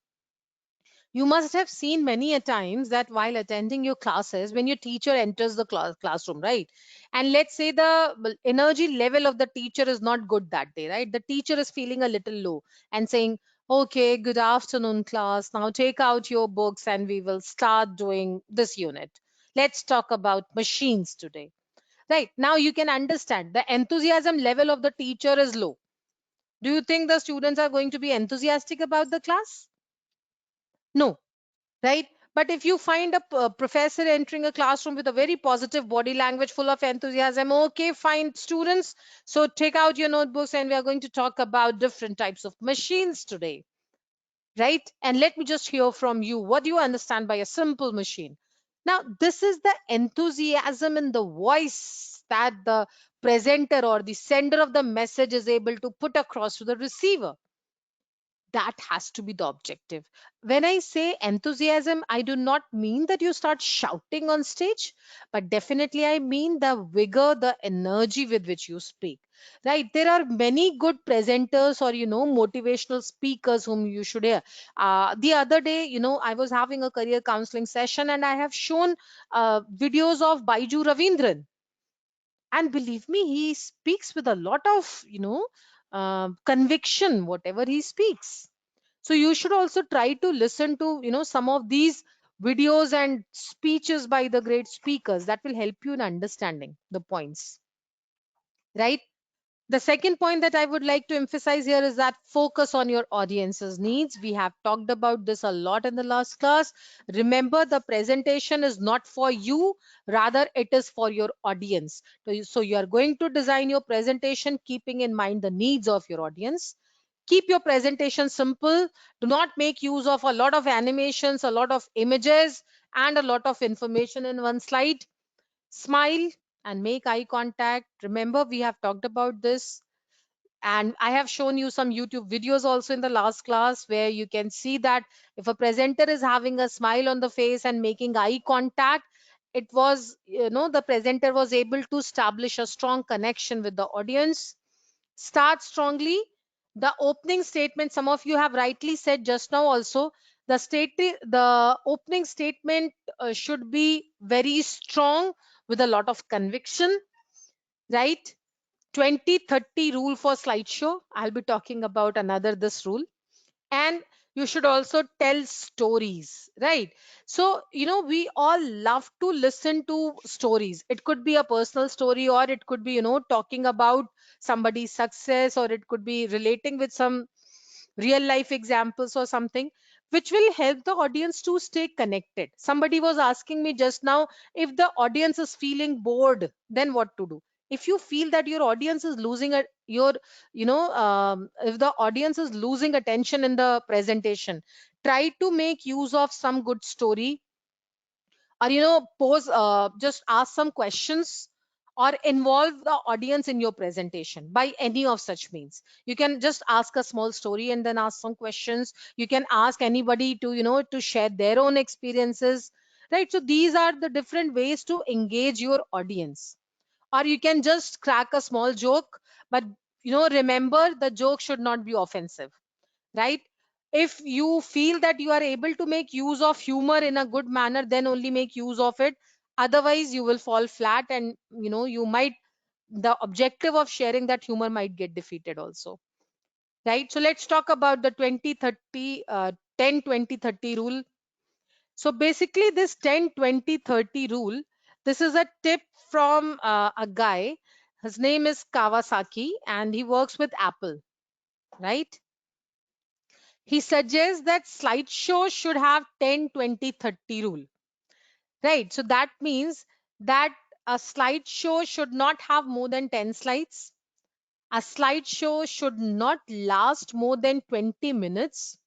You must have seen many a times that while attending your classes, when your teacher enters the classroom, right, and let's say the energy level of the teacher is not good that day, right, the teacher is feeling a little low and saying, okay, good afternoon class, now take out your books and we will start doing this unit. Let's talk about machines today. Right, now you can understand the enthusiasm level of the teacher is low. Do you think the students are going to be enthusiastic about the class? No, right? But if you find a professor entering a classroom with a very positive body language, full of enthusiasm, okay, fine, students, so take out your notebooks and we are going to talk about different types of machines today, right? And let me just hear from you. What do you understand by a simple machine? Now, this is the enthusiasm in the voice that the presenter or the sender of the message is able to put across to the receiver. That has to be the objective. When I say enthusiasm, I do not mean that you start shouting on stage, but definitely I mean the vigor, the energy with which you speak. Right? There are many good presenters or motivational speakers whom you should hear. The other day, I was having a career counseling session and I have shown videos of Baiju Ravindran, and believe me, he speaks with a lot of conviction whatever he speaks. So you should also try to listen to some of these videos and speeches by the great speakers. That will help you in understanding the points, right? The second point that I would like to emphasize here is that focus on your audience's needs. We have talked about this a lot in the last class. Remember, the presentation is not for you, rather it is for your audience. So you are going to design your presentation keeping in mind the needs of your audience. Keep your presentation simple. Do not make use of a lot of animations, a lot of images, and a lot of information in one slide. Smile and make eye contact. Remember, we have talked about this, and I have shown you some YouTube videos also in the last class where you can see that if a presenter is having a smile on the face and making eye contact, it was, the presenter was able to establish a strong connection with the audience. Start strongly. The opening statement, some of you have rightly said just now also, the opening statement should be very strong with a lot of conviction, right? 20-30 rule for slideshow. I'll be talking about another this rule. And you should also tell stories, right? So we all love to listen to stories. It could be a personal story, or it could be talking about somebody's success, or it could be relating with some real life examples or something, which will help the audience to stay connected. Somebody was asking me just now, if the audience is feeling bored, then what to do? If you feel that your audience is losing if the audience is losing attention in the presentation, try to make use of some good story, or pose just ask some questions, or involve the audience in your presentation by any of such means. You can just ask a small story and then ask some questions. You can ask anybody to to share their own experiences, right? So these are the different ways to engage your audience. Or you can just crack a small joke, but remember, the joke should not be offensive, right? If you feel that you are able to make use of humor in a good manner, then only make use of it. Otherwise you will fall flat, and you might, the objective of sharing that humor might get defeated also, right? So let's talk about the 10-20-30 rule. So basically this 10-20-30 rule, this is a tip from a guy. His name is Kawasaki and he works with Apple, right? He suggests that slideshow should have 10-20-30 rule, right? So that means that a slideshow should not have more than 10 slides. A slideshow should not last more than 20 minutes,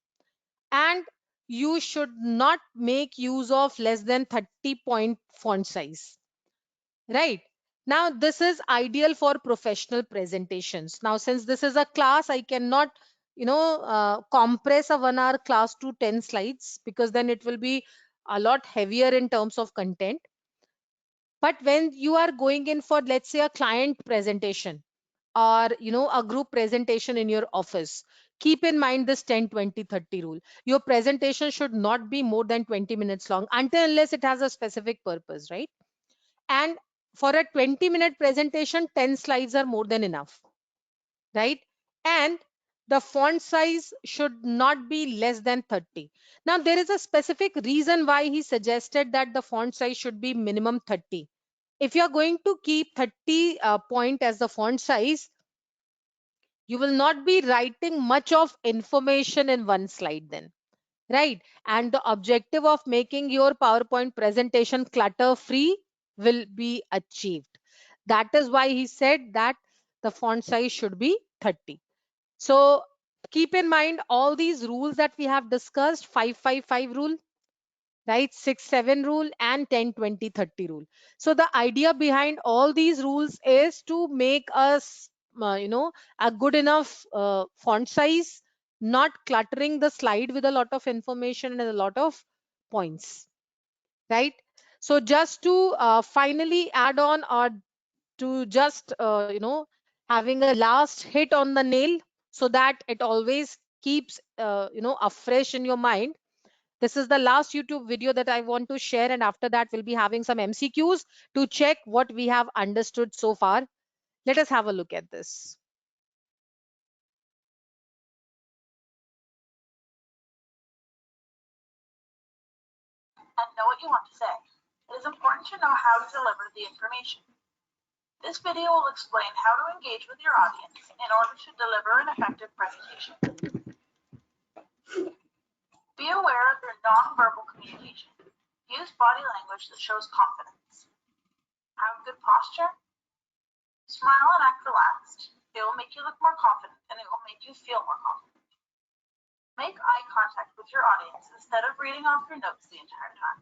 and you should not make use of less than 30-point font size. Right. Now, this is ideal for professional presentations. Now, since this is a class, I cannot, compress a 1 hour class to 10 slides, because then it will be a lot heavier in terms of content. But when you are going in for, let's say, a client presentation, or, a group presentation in your office, keep in mind this 10-20-30 rule. Your presentation should not be more than 20 minutes long, until unless it has a specific purpose, right? And for a 20-minute presentation, 10 slides are more than enough, right? And the font size should not be less than 30. Now, there is a specific reason why he suggested that the font size should be minimum 30. If you are going to keep 30 point as the font size, you will not be writing much of information in one slide then, right? And the objective of making your PowerPoint presentation clutter free will be achieved. That is why he said that the font size should be 30. So keep in mind all these rules that we have discussed: 5-5-5 rule, right? 6-7 rule, and 10-20-30 rule. So the idea behind all these rules is to make us, a good enough font size, not cluttering the slide with a lot of information and a lot of points, right? So just to finally add on, or to just having a last hit on the nail, so that it always keeps afresh in your mind. This is the last YouTube video that I want to share, and after that we'll be having some MCQs to check what we have understood so far. Let us have a look at this. And know what you want to say. It is important to know how to deliver the information. This video will explain how to engage with your audience in order to deliver an effective presentation. Be aware of your non-verbal communication. Use body language that shows confidence. Have good posture. Smile and act relaxed. It will make you look more confident, and it will make you feel more confident. Make eye contact with your audience instead of reading off your notes the entire time.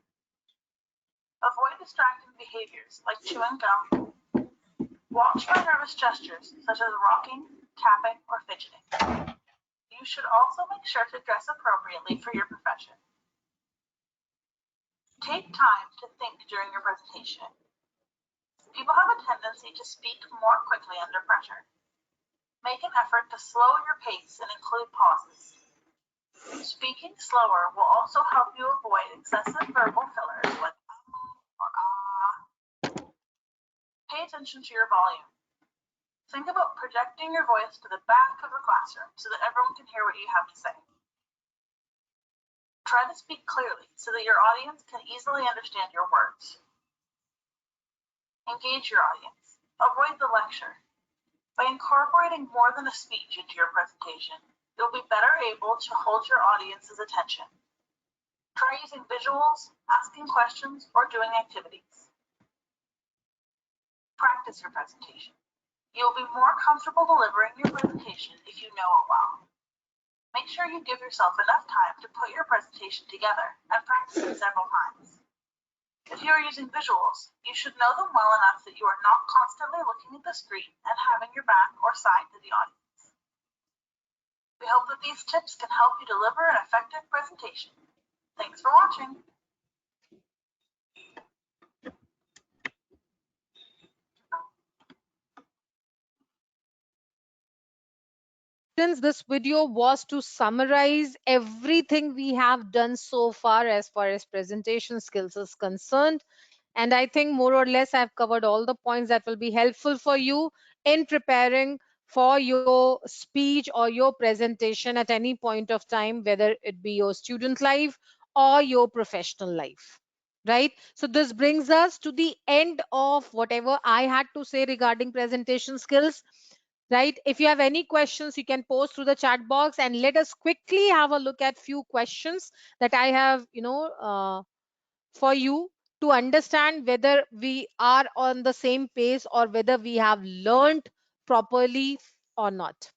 Avoid distracting behaviors like chewing gum. Watch for nervous gestures such as rocking, tapping, or fidgeting. You should also make sure to dress appropriately for your profession. Take time to think during your presentation. People have a tendency to speak more quickly under pressure. Make an effort to slow your pace and include pauses. Speaking slower will also help you avoid excessive verbal fillers like or ah. Pay attention to your volume. Think about projecting your voice to the back of the classroom so that everyone can hear what you have to say. Try to speak clearly so that your audience can easily understand your words. Engage your audience. Avoid the lecture. By incorporating more than a speech into your presentation, you'll be better able to hold your audience's attention. Try using visuals, asking questions, or doing activities. Practice your presentation. You'll be more comfortable delivering your presentation if you know it well. Make sure you give yourself enough time to put your presentation together and practice it several times. If you are using visuals, you should know them well enough that you are not constantly looking at the screen and having your back or side to the audience. We hope that these tips can help you deliver an effective presentation. Thanks for watching. Since this video was to summarize everything we have done so far as presentation skills is concerned, and I think more or less I've covered all the points that will be helpful for you in preparing for your speech or your presentation at any point of time, whether it be your student life or your professional life. Right? So this brings us to the end of whatever I had to say regarding presentation skills. Right? If you have any questions, you can post through the chat box, and let us quickly have a look at few questions that I have, for you, to understand whether we are on the same pace or whether we have learned properly or not.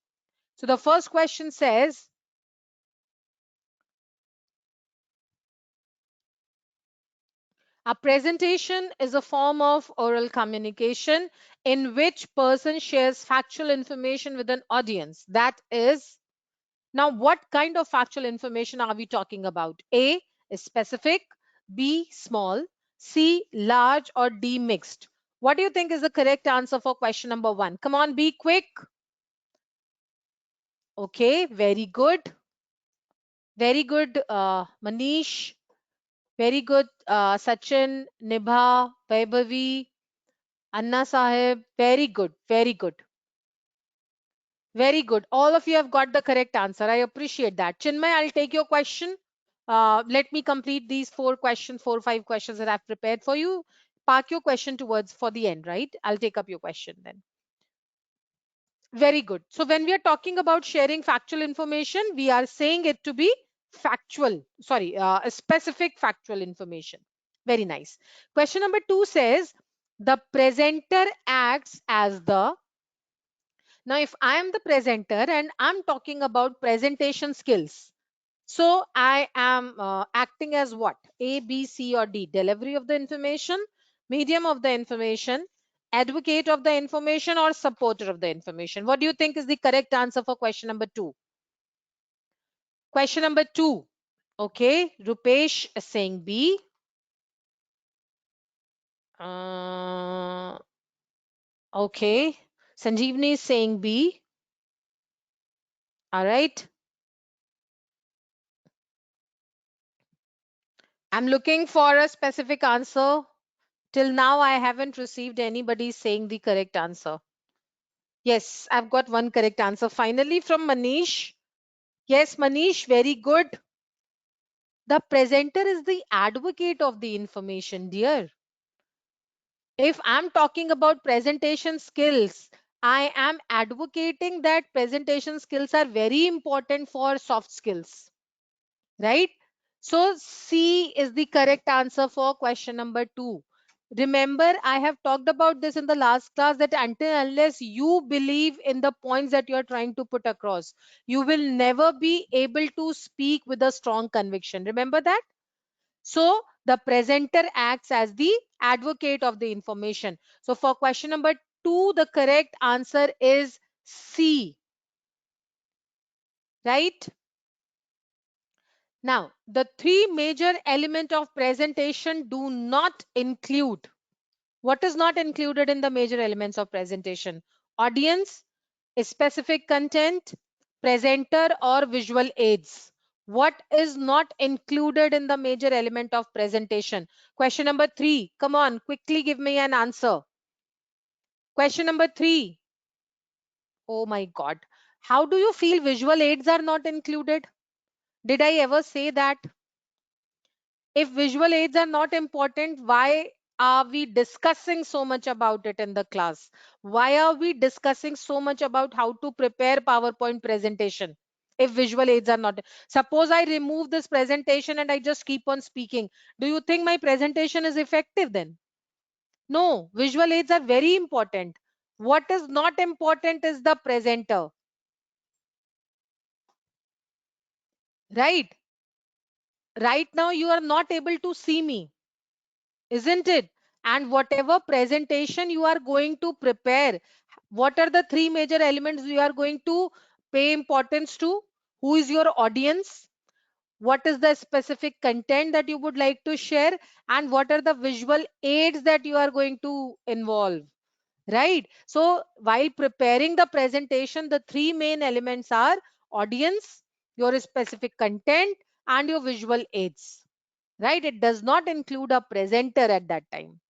So the first question says, a presentation is a form of oral communication in which person shares factual information with an audience. That is, now what kind of factual information are we talking about? A is specific, B small, C large, or D mixed? What do you think is the correct answer for question number 1? Come on, be quick. Okay, very good. Very good, Manish. Very good, Sachin, Nibha, Vaibhavi, Anna Sahib. Very good, very good. Very good. All of you have got the correct answer. I appreciate that. Chinmay, I'll take your question. Let me complete these 4 or 5 questions that I've prepared for you. Park your question towards for the end, right? I'll take up your question then. Very good. So when we are talking about sharing factual information, we are saying it to be specific factual information. Very nice. Question number 2 says the presenter acts as the. Now, if I am the presenter and I'm talking about presentation skills, so I am acting as what? A, B, C, or D? Delivery of the information, medium of the information, advocate of the information, or supporter of the information. What do you think is the correct answer for question number 2? Question number 2. Okay, Rupesh is saying B. Okay, Sanjeevani is saying B. All right. I'm looking for a specific answer. Till now, I haven't received anybody saying the correct answer. Yes, I've got one correct answer. Finally, from Manish. Yes, Manish, very good. The presenter is the advocate of the information, dear. If I'm talking about presentation skills, I am advocating that presentation skills are very important for soft skills, right? So C is the correct answer for question number 2. Remember, I have talked about this in the last class that until unless you believe in the points that you are trying to put across, you will never be able to speak with a strong conviction. Remember that? So the presenter acts as the advocate of the information. So for question number 2, the correct answer is C, right? Now, the three major elements of presentation do not include. What is not included in the major elements of presentation? Audience, specific content, presenter, or visual aids. What is not included in the major element of presentation? Question number 3. Come on, quickly give me an answer. Question number 3. Oh my God. How do you feel visual aids are not included? Did I ever say that? If visual aids are not important, why are we discussing so much about it in the class? Why are we discussing so much about how to prepare PowerPoint presentation? If visual aids are not, suppose I remove this presentation and I just keep on speaking, do you think my presentation is effective then? No, visual aids are very important. What is not important is the presenter, right? Right now you are not able to see me, isn't it? And whatever presentation you are going to prepare, what are the three major elements you are going to pay importance to? Who is your audience? What is the specific content that you would like to share? And what are the visual aids that you are going to involve? Right? So while preparing the presentation, the three main elements are audience, your specific content, and your visual aids. Right? It does not include a presenter at that time.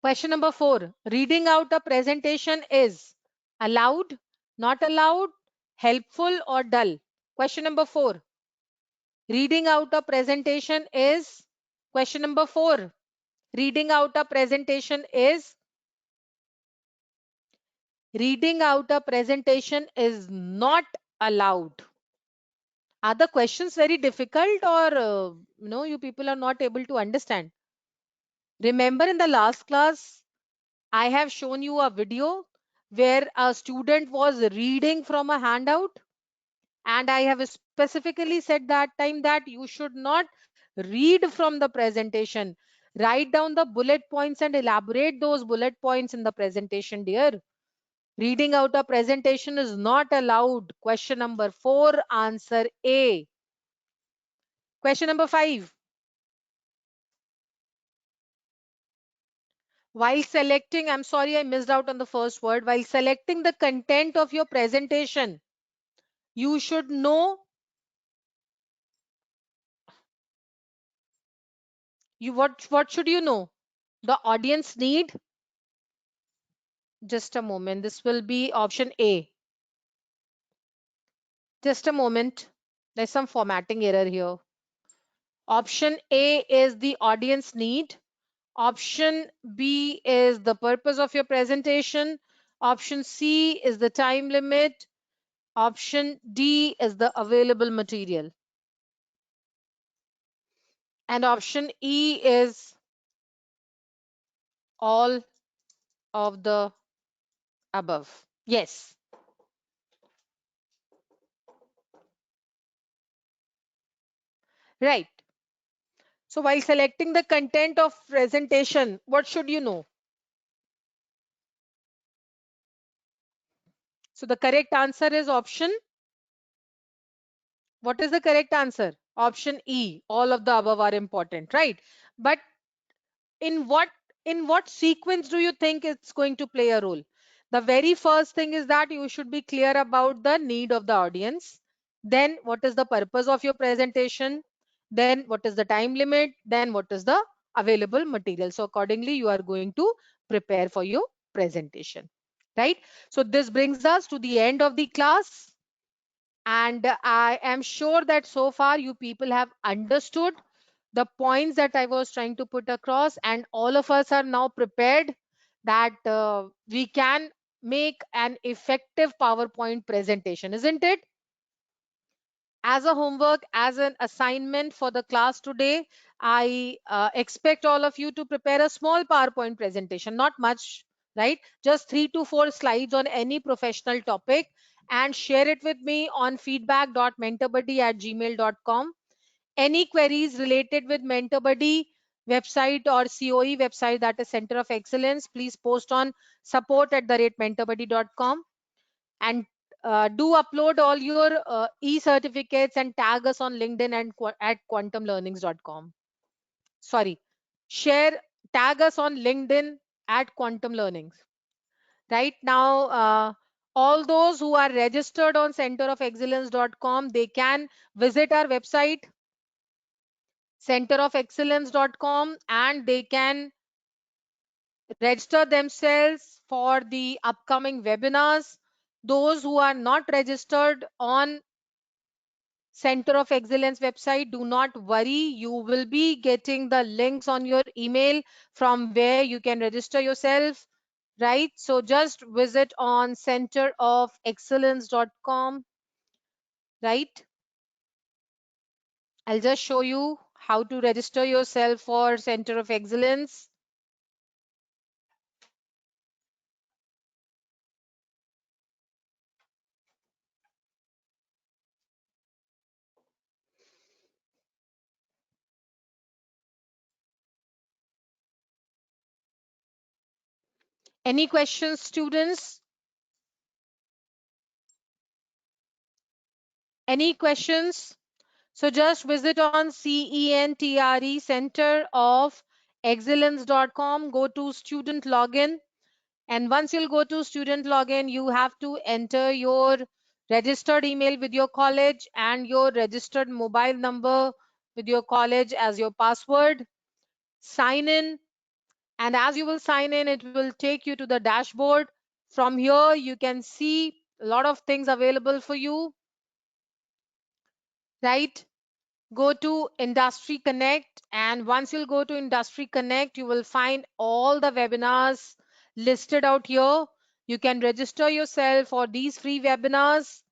Question number 4. Reading out a presentation is allowed, not allowed, helpful, or dull? Question number 4. Reading out a presentation is. Question number 4. Reading out a presentation is. Reading out a presentation is not allowed. Are the questions very difficult, or no, you people are not able to understand? Remember in the last class, I have shown you a video where a student was reading from a handout, and I have specifically said that time that you should not read from the presentation. Write down the bullet points and elaborate those bullet points in the presentation, dear. Reading out a presentation is not allowed. Question number 4, answer A. Question number 5. While selecting, I'm sorry I missed out on the first word. While selecting the content of your presentation, you should know what should you know? The audience need. Just a moment. This will be option A. Just a moment. There's some formatting error here. Option A is the audience need. Option B is the purpose of your presentation. Option C is the time limit. Option D is the available material. And option E is all of the above. Yes. Right. So while selecting the content of presentation, what should you know? So the correct answer is option. What is the correct answer? Option E. All of the above are important, right? But in what in what sequence do you think it's going to play a role? The very first thing is that you should be clear about the need of the audience. Then what is the purpose of your presentation? Then what is the time limit? Then what is the available material? So accordingly you are going to prepare for your presentation, right? So this brings us to the end of the class, and I am sure that so far you people have understood the points that I was trying to put across, and all of us are now prepared that we can make an effective PowerPoint presentation, isn't it? As a homework, as an assignment for the class today, I expect all of you to prepare a small PowerPoint presentation, not much, right? Just 3 to 4 slides on any professional topic, and share it with me on feedback.mentorbuddy@gmail.com. Any queries related with MentorBuddy website or COE website, that is Center of Excellence, please post on support@mentorbuddy.com, and do upload all your e-certificates and tag us on LinkedIn and at quantumlearnings.com. Sorry, share, tag us on LinkedIn at Quantum Learnings. Right now, all those who are registered on centerofexcellence.com, they can visit our website centerofexcellence.com, and they can register themselves for the upcoming webinars. Those who are not registered on Center of Excellence website, do not worry. You will be getting the links on your email from where you can register yourself, right? So just visit on centerofexcellence.com, right? I'll just show you how to register yourself for Center of Excellence. Any questions, students? Any questions? So just visit on CENTRE Center of Excellence.com, go to student login. And once you'll go to student login, you have to enter your registered email with your college and your registered mobile number with your college as your password. Sign in. And as you will sign in, it will take you to the dashboard. From here, you can see a lot of things available for you, right? Go to Industry Connect, and once you'll go to Industry Connect, you will find all the webinars listed out here. You can register yourself for these free webinars,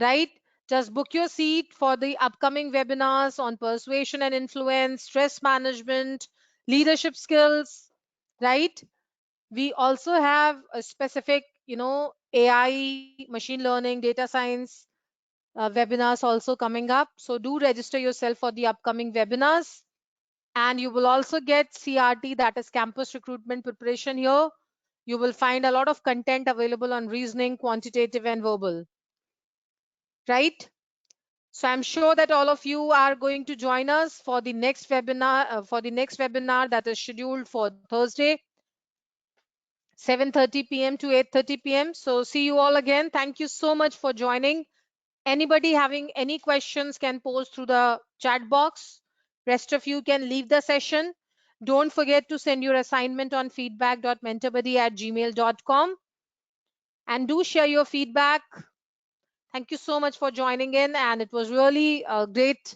right? Just book your seat for the upcoming webinars on persuasion and influence, stress management, leadership skills, right? We also have a specific, AI, machine learning, data science webinars also coming up. So do register yourself for the upcoming webinars. And you will also get CRT, that is campus recruitment preparation here. You will find a lot of content available on reasoning, quantitative and verbal, right? So I'm sure that all of you are going to join us for the next webinar that is scheduled for Thursday, 7:30 p.m. to 8:30 p.m. So see you all again. Thank you so much for joining. Anybody having any questions can post through the chat box. Rest of you can leave the session. Don't forget to send your assignment on feedback.mentorbuddy@gmail.com, and do share your feedback. Thank you so much for joining in, and it was really a great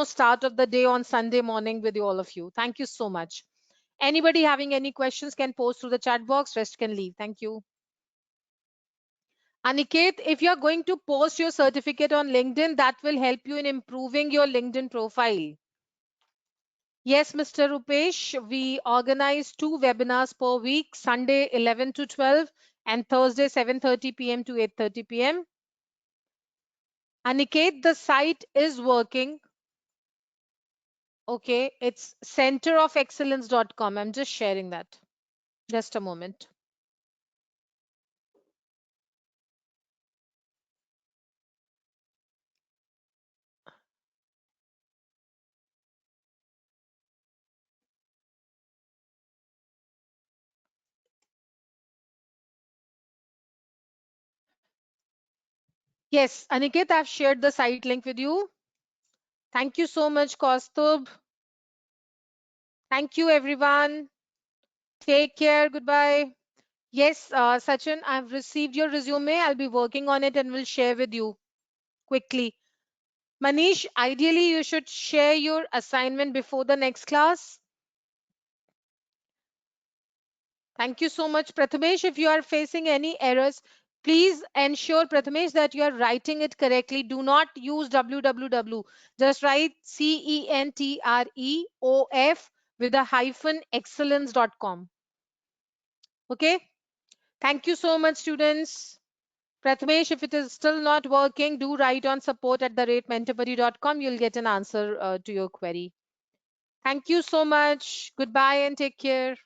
start of the day on Sunday morning with all of you. Thank you so much. Anybody having any questions can post through the chat box. Rest can leave. Thank you. Aniket, if you're going to post your certificate on LinkedIn, that will help you in improving your LinkedIn profile. Yes, Mr. Rupesh, we organize 2 webinars per week, Sunday 11 to 12 and Thursday 7:30 p.m. to 8:30 p.m. Aniket, the site is working. Okay, it's centerofexcellence.com. I'm just sharing that. Just a moment. Yes, Aniket, I've shared the site link with you. Thank you so much, Kaustubh. Thank you, everyone. Take care. Goodbye. Yes, Sachin, I've received your resume. I'll be working on it and will share with you quickly. Manish, ideally, you should share your assignment before the next class. Thank you so much, Prathamesh. If you are facing any errors, please ensure, Prathamesh, that you are writing it correctly. Do not use www. Just write CENTREOF with a hyphen excellence.com. Okay. Thank you so much, students. Prathamesh, if it is still not working, do write on support@mentorbuddy.com. You'll get an answer to your query. Thank you so much. Goodbye and take care.